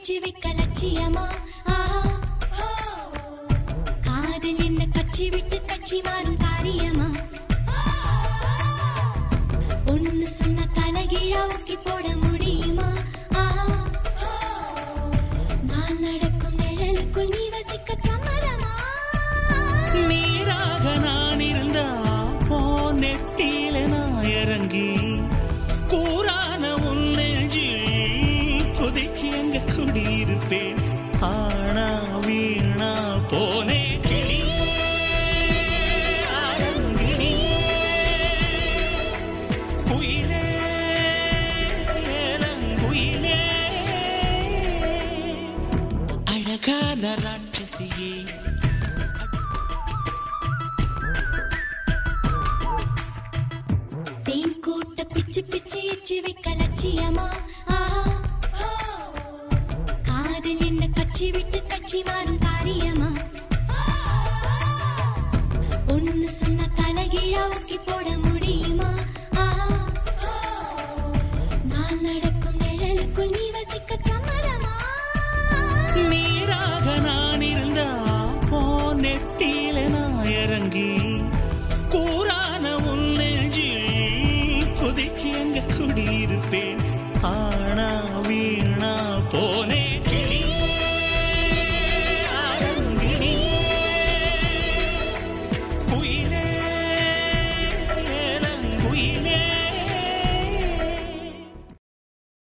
எச்சி வைக்க லட்சியமா காதல் என்ன கட்சி விட்டு கட்சி மாறும் காரியமா ஒன்னு சொன்ன தலைகீழா ஊக்கி போட முடியுமா நான் நடக்கும் நிழலுக்குள் நீ வசிக்க சம்மதமா நீராக நான் இருந்தா போ நெத்தியில நான் இறங்கி கூறான உன் நெஞ்சில் குதிச்சு அங்க குடியிருப்பேன் ஆனா வீணா போனே அழகான ராட்சசியே தேன் கூட்ட பிச்சு பிச்சு எச்சி வைக்க லட்சியமா காதல் என்ன கட்சி விட்டு கட்சி மாறும்